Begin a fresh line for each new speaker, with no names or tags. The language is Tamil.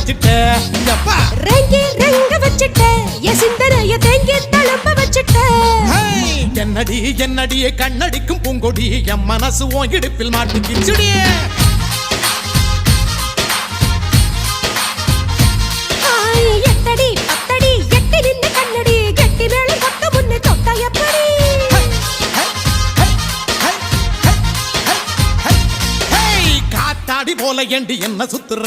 வச்சுட்ட
ரெங்கி ரெங்க வச்சுட்ட என் சிந்தனைய தேங்கி தளம்ப வச்சுட்ட
என்னடி என்னடியே கண்ணடிக்கும் பூங்கொடி என் மனசு உன் இடுப்பில் மாட்டுக்கிச்சுடியே
எட்டடி பத்தடி எட்டி நின்று கண்ணடி கெட்டி மேலும் கொத்த முன்னு தொட்டா எப்படி
காத்தாடி போல ஏண்டி என்ன சுத்துற